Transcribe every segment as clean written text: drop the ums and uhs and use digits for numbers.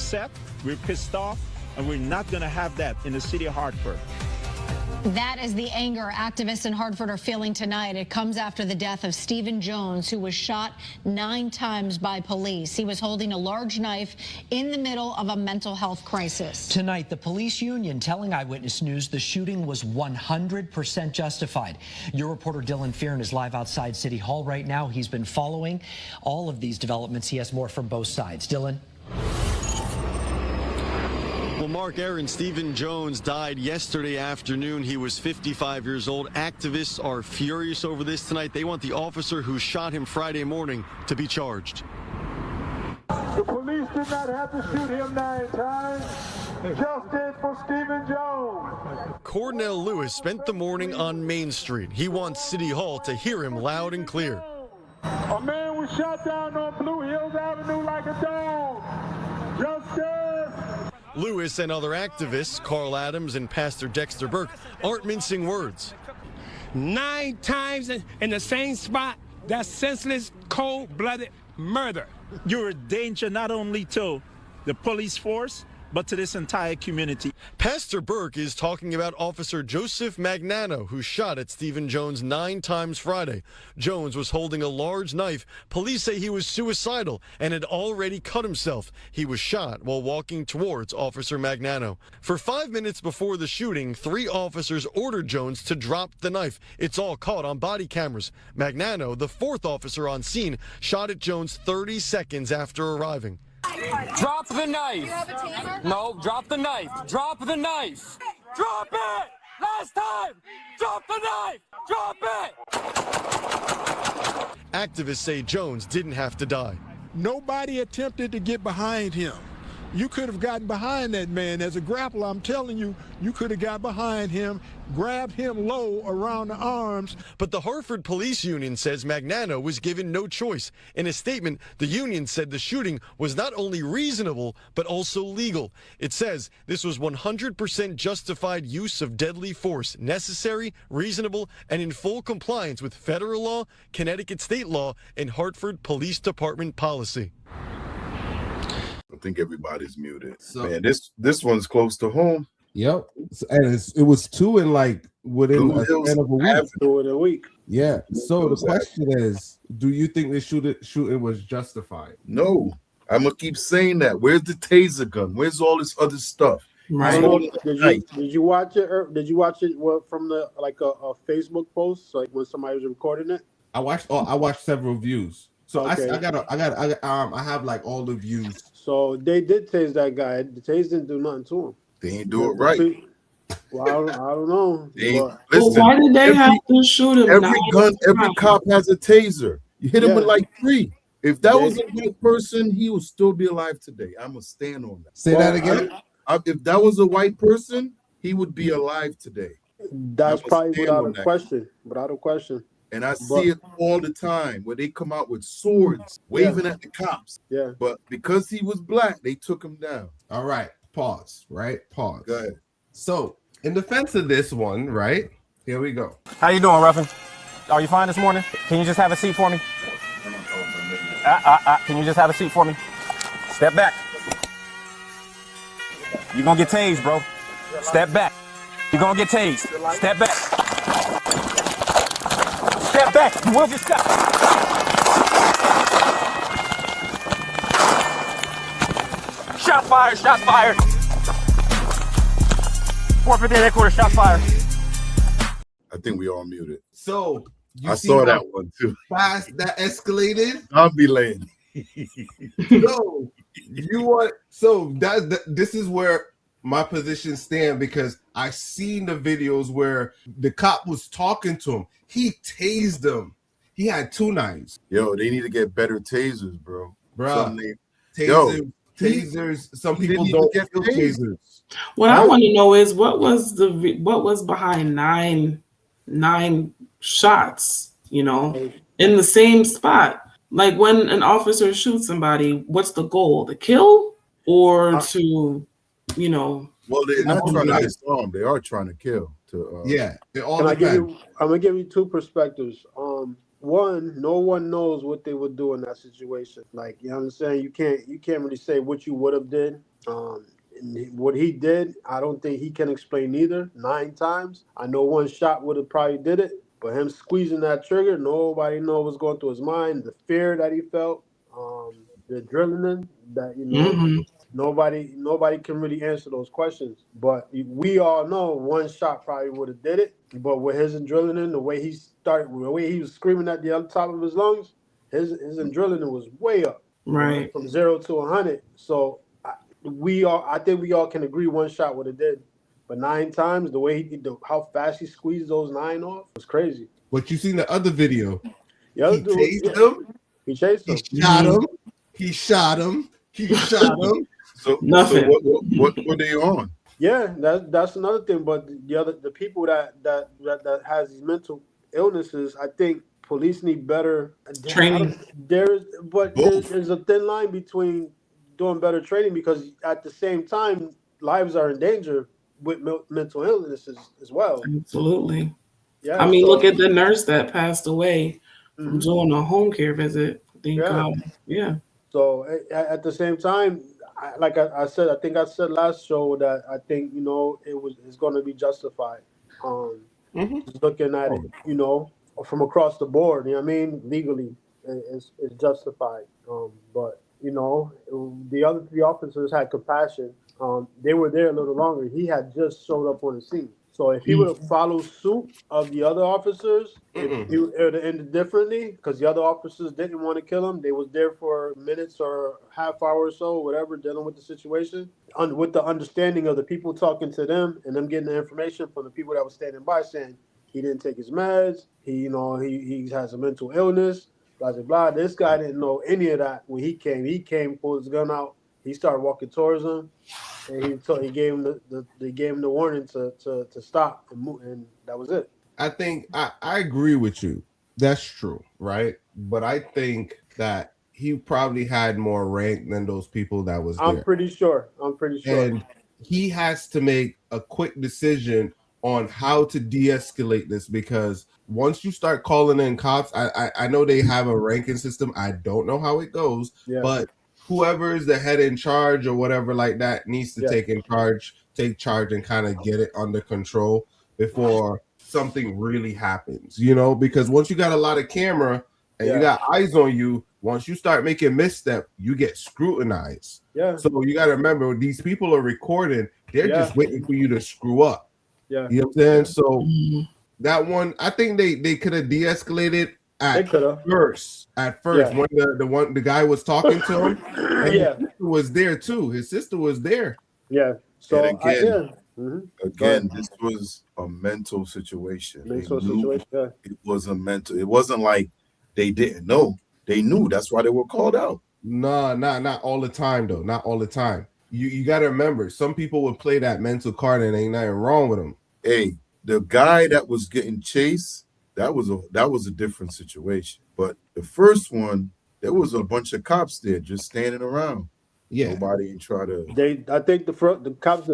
upset, we're pissed off, and we're not going to have that in the city of Hartford. That is the anger activists in Hartford are feeling tonight. It comes after the death of Stephen Jones, who was shot 9 times by police. He was holding a large knife in the middle of a mental health crisis. Tonight, the police union telling Eyewitness News the shooting was 100% justified. Your reporter Dylan Fearon is live outside City Hall right now. He's been following all of these developments. He has more from both sides. Dylan? Well, Mark, Aaron, Stephen Jones died yesterday afternoon. He was 55 years old. Activists are furious over this tonight. They want the officer who shot him Friday morning to be charged. The police did not have to shoot him 9 times. Justice for Stephen Jones. Cornell Lewis spent the morning on Main Street. He wants City Hall to hear him loud and clear. A man was shot down on Blue Hills Avenue like a dog. Justice. Lewis and other activists, Carl Adams and Pastor Dexter Burke, aren't mincing words. 9 times in the same spot, that's senseless, cold-blooded murder. You're a danger not only to the police force, but to this entire community. Pastor Burke is talking about Officer Joseph Magnano, who shot at Stephen Jones 9 times Friday. Jones was holding a large knife. Police say he was suicidal and had already cut himself. He was shot while walking towards Officer Magnano. For 5 minutes before the shooting, 3 officers ordered Jones to drop the knife. It's all caught on body cameras. Magnano, the 4th officer on scene, shot at Jones 30 seconds after arriving. Drop the knife. No, drop the knife. Drop the knife. Drop it! Last time! Drop the knife! Drop it! Activists say Jones didn't have to die. Nobody attempted to get behind him. You could have gotten behind that man. As a grappler, I'm telling you, you could have got behind him, grabbed him low around the arms. But the Hartford Police Union says Magnano was given no choice. In a statement, the union said the shooting was not only reasonable, but also legal. It says this was 100% justified use of deadly force, necessary, reasonable, and in full compliance with federal law, Connecticut state law, and Hartford Police Department policy. I think everybody's muted. So, man, this one's close to home. Yep, and it was 2 in within a span of a week. 2 in a week. Yeah. So the question is, do you think the shooting was justified? No, I'm gonna keep saying that. Where's the taser gun? Where's all this other stuff? Right. Did you watch it? Did you watch it from the a Facebook post, like when somebody was recording it? I watched several views. So okay. I have all the views. So they did tase that guy. The tase didn't do nothing to him. They ain't do it right. Well, I don't know. Listen, why did they have to shoot him? Every cop has a taser. You hit him with 3. If that was a white person, he would still be alive today. I'm gonna stand on that. Say that again. If that was a white person, he would be alive today. That's probably without a question. Without a question. And I see it all the time where they come out with swords waving at the cops. Yeah. But because he was black, they took him down. All right. Pause. Right? Pause. Go ahead. So, in defense of this one, right? Here we go. How you doing, Ruffin? Are you fine this morning? Can you just have a seat for me? Can you just have a seat for me? Step back. You're gonna get tased, bro. Step back. You're gonna get tased. Step back. Step back. You will get shot. Shot fired. Shot fired. Forfeit the headquarters. Shot fired. I think we all muted. So I saw that one too. Fast that escalated. I'll be late. This is where my position stand, because I seen the videos where the cop was talking to him. He tased him. He had 2 knives. Yo, they need to get better tasers, bro. Tasers. Some people don't get tasers. What I want to know is what was behind nine shots, in the same spot. Like when an officer shoots somebody, what's the goal? To kill or to, Well, they're not trying to disarm. They are trying to kill. It all depends. I'm gonna give you 2 perspectives. One, no one knows what they would do in that situation. Like, you know what I'm saying? You can't really say what you would have did. And what he did, I don't think he can explain either. 9 times. I know one shot would have probably did it, but him squeezing that trigger, nobody knows what's going through his mind. The fear that he felt, the adrenaline that nobody can really answer those questions. But we all know one shot probably would have did it. But with his adrenaline, the way he was screaming at the other top of his lungs, his adrenaline was way up, right, from 0 to 100. So I think we all can agree one shot would have did. But 9 times, the way how fast he squeezed those 9 off was crazy. But you seen the other video? The other He tased him. He chased him. He shot him. He shot him. He shot him. So nothing. So what are they on? Yeah, that's another thing. But the people that has these mental illnesses, I think police need better training. There's a thin line between doing better training, because at the same time, lives are in danger with mental illnesses as well. Absolutely. Yeah. I mean, look at the nurse that passed away from doing a home care visit. Yeah. So at the same time, I said, I think I said last show that I think it's going to be justified. Looking at it, from across the board, legally, it's justified. But the other 3 officers had compassion. They were there a little longer. He had just showed up on the scene. So if he would have followed suit of the other officers, it would have ended differently, because the other officers didn't want to kill him. They was there for minutes or half hour or so, whatever, dealing with the situation, with the understanding of the people talking to them and them getting the information from the people that were standing by saying he didn't take his meds, he has a mental illness, blah, blah, blah. This guy didn't know any of that when he came. He came, pulled his gun out. He started walking towards him, and he gave him the warning to stop and move, and that was it. I think I agree with you. That's true, right? But I think that he probably had more rank than those people that was there. I'm pretty sure. And he has to make a quick decision on how to de-escalate this, because once you start calling in cops, I know they have a ranking system. I don't know how it goes, but whoever is the head in charge or whatever like that needs to take charge and kind of get it under control before something really happens, because once you got a lot of camera and you got eyes on you, once you start making misstep, you get scrutinized. So you got to remember, these people are recording. They're just waiting for you to screw up. You know what I'm saying? So that one, I think they could have de-escalated at first when the guy was talking to him, and his sister was there too. His sister was there. So again, this was a mental situation. It was a mental. It wasn't like they didn't know. They knew. That's why they were called out. No, not all the time though. Not all the time. You got to remember, some people would play that mental card and ain't nothing wrong with them. Hey, the guy that was getting chased, that was a different situation. But the first one, there was a bunch of cops there just standing around. Nobody tried to. I think the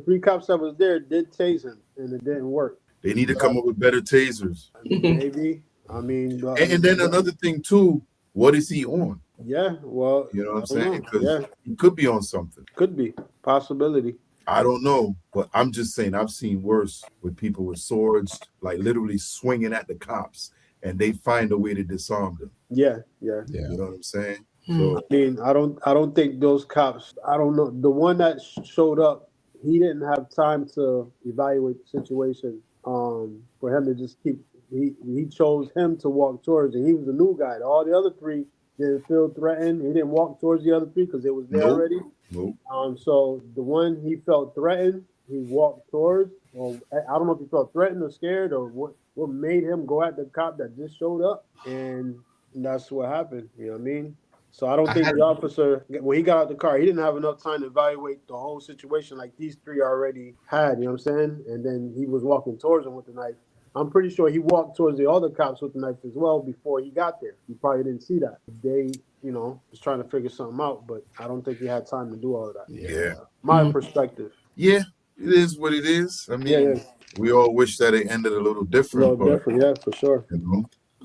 3 cops that was there did tase him, and it didn't work. They need to come up with better tasers. Maybe. I mean, and then another thing too. What is he on? Well, you know what I'm saying? Because he could be on something. Could be possibility. I don't know, but I'm just saying I've seen worse with people with swords, like literally swinging at the cops, and they find a way to disarm them. Yeah. You know what I'm saying? So, I mean, I don't think those cops. I don't know. The one that showed up, he didn't have time to evaluate the situation. For him to just keep, he chose him to walk towards, and he was a new guy. All the other 3 didn't feel threatened. He didn't walk towards the other 3 because they was there already. So the one he felt threatened, he walked towards. Well, I don't know if he felt threatened or scared or what made him go at the cop that just showed up, and that's what happened. You know what I mean? So I don't think the officer, when he got out the car, he didn't have enough time to evaluate the whole situation like these 3 already had. You know what I'm saying? And then he was walking towards him with the knife. I'm pretty sure he walked towards the other cops with the knife as well before he got there. He probably didn't see that. They, was trying to figure something out, but I don't think he had time to do all of that. My perspective. Yeah, it is what it is. I mean, we all wish that it ended a little different. For sure.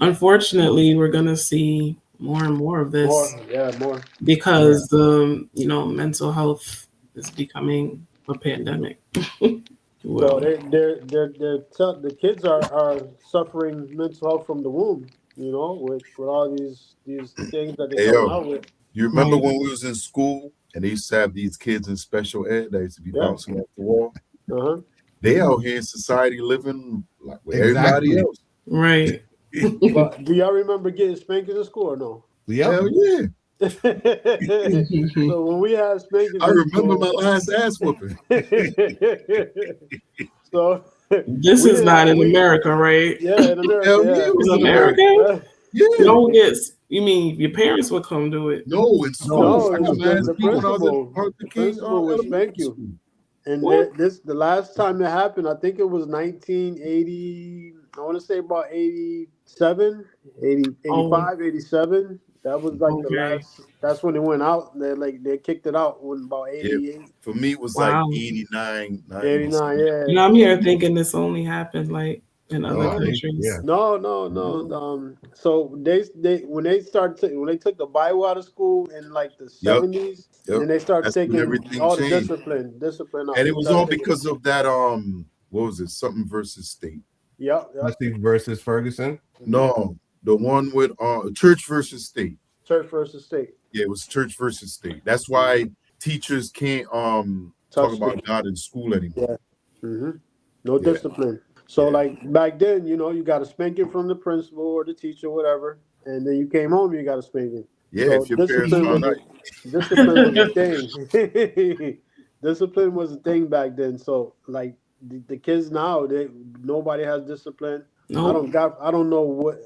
Unfortunately, we're going to see more and more of this. More. Because the, mental health is becoming a pandemic. So the kids are suffering mental health from the womb, you know, with all these things that they come out with. You remember when we was in school and they used to have these kids in special ed that used to be bouncing off the wall? They out here in society living like with everybody else. Right. But do y'all remember getting spankings in school or no? Hell yeah. So when we had spankings, I remember my last ass whooping. So this is not in America, right? Yeah, in America. Hell Yeah. yeah, In America? Yeah. No one gets. You mean your parents would come do it? No, in school. No, the principal would spank you. And the last time it happened, I think it was 1980. I want to say about 87, 85, 87. That was like the last. That's when it went out. They kicked it out when about 88. Yeah, for me, it was like 89, 90. 89. Yeah. You know, I'm here thinking this only happened like in other countries. Yeah. No. So when they took the Bible out of school in like the 70s, and they started taking all the discipline out. And it was all because of that. What was it? Something versus state. Yep. Versus Ferguson. No, the one with church versus state. Church versus state. Yeah, it was church versus state. That's why teachers can't talk about God in school anymore. Yeah. No discipline. So like back then, you know, you got a spanking from the principal or the teacher, whatever, and then you came home, you got a spanking. Yeah, so if your parents found out. Discipline was a thing. Discipline was a thing back then. So like the kids now, nobody has discipline. Nope. I don't know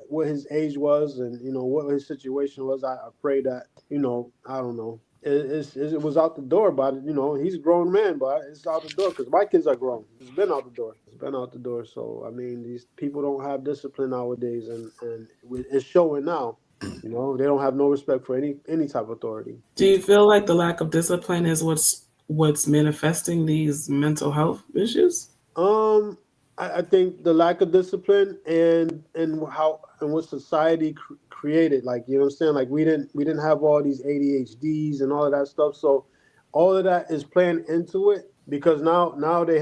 what his age was and you know what his situation was. I pray that you know I don't know. It was out the door, but you know he's a grown man, but it's out the door because my kids are grown. It's been out the door. So I mean, these people don't have discipline nowadays, and it's showing now. You know, they don't have no respect for any type of authority. Do you feel like the lack of discipline is what's manifesting these mental health issues? I think the lack of discipline and what society created, like you know what I'm saying, like we didn't have all these ADHDs and all of that stuff, so all of that is playing into it because now they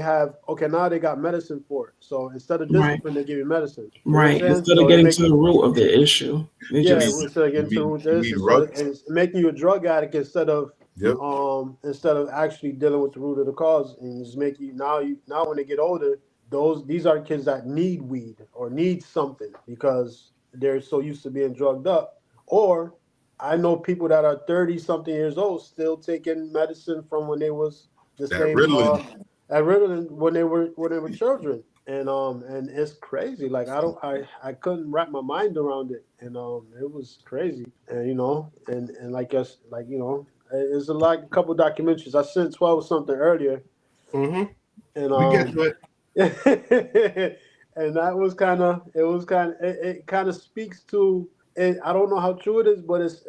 got medicine for it. So instead of discipline, they give you medicine. Right. Instead of getting to the root of the issue. Instead of getting to the root of the issue, so it's making you a drug addict instead of actually dealing with the root of the cause, and just make you now when they get older. These are kids that need weed or need something because they're so used to being drugged up. Or I know people that are 30-something years old still taking medicine from when they was the same Ritalin when they were children. And it's crazy. Like I couldn't wrap my mind around it. And it was crazy. And you know, and like us, like you know, it's a couple documentaries. I sent 12 something earlier. Mm-hmm. And we get to it. And that was it kind of speaks to it. I don't know how true it is, but it's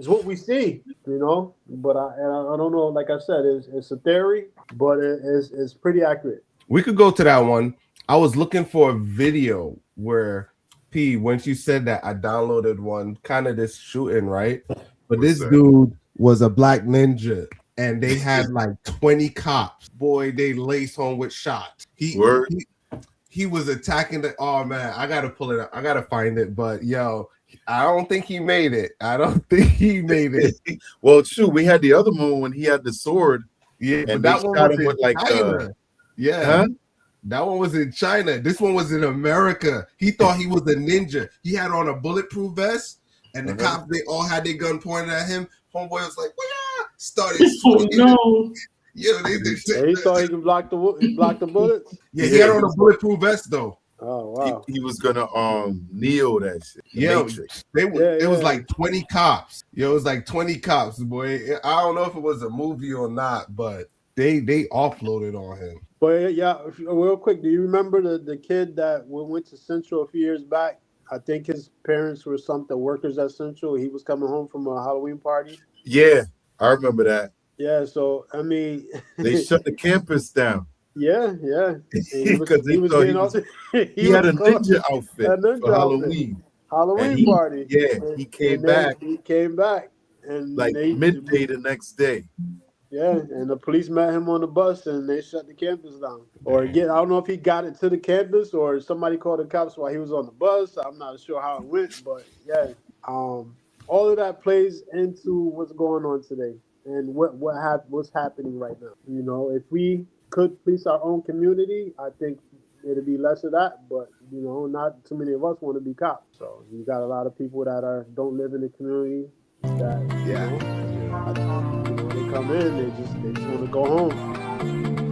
what we see, you know. But I don't know. Like I said, it's a theory, but it's pretty accurate. We could go to that one. I was looking for a video where once you said that, I downloaded one, kind of this shooting, right? But this dude was a black ninja. And they had like 20 cops. Boy, they laced home with shots. He was attacking the. Oh man, I gotta pull it up. I gotta find it. But yo, I don't think he made it. Well, shoot, we had the other one when he had the sword. Yeah, and that one was in like China. That one was in China. This one was in America. He thought he was a ninja. He had on a bulletproof vest, and the cops they all had their gun pointed at him. Homeboy was like, "What?" Started swinging. Oh no! Yeah, he thought he could block the bullets. Yeah, he had on a bulletproof vest though. Oh wow! He was gonna kneel that shit. It was like 20 cops. It was like 20 cops, boy. I don't know if it was a movie or not, but they offloaded on him. But yeah, real quick, do you remember the kid that went to Central a few years back? I think his parents were workers at Central. He was coming home from a Halloween party. Yeah, I remember that. Yeah, so I mean, they shut the campus down. Yeah. He had a ninja outfit for Halloween. Party. Yeah, he came back. He came back, and like midday the next day. Yeah, and the police met him on the bus and they shut the campus down. Or again, I don't know if he got it to the campus or somebody called the cops while he was on the bus. I'm not sure how it went, but yeah. All of that plays into what's going on today and what's happening right now. You know, if we could police our own community, I think it'd be less of that. But you know, not too many of us want to be cops. So you got a lot of people that don't live in the community that you know they come in, they just want to go home.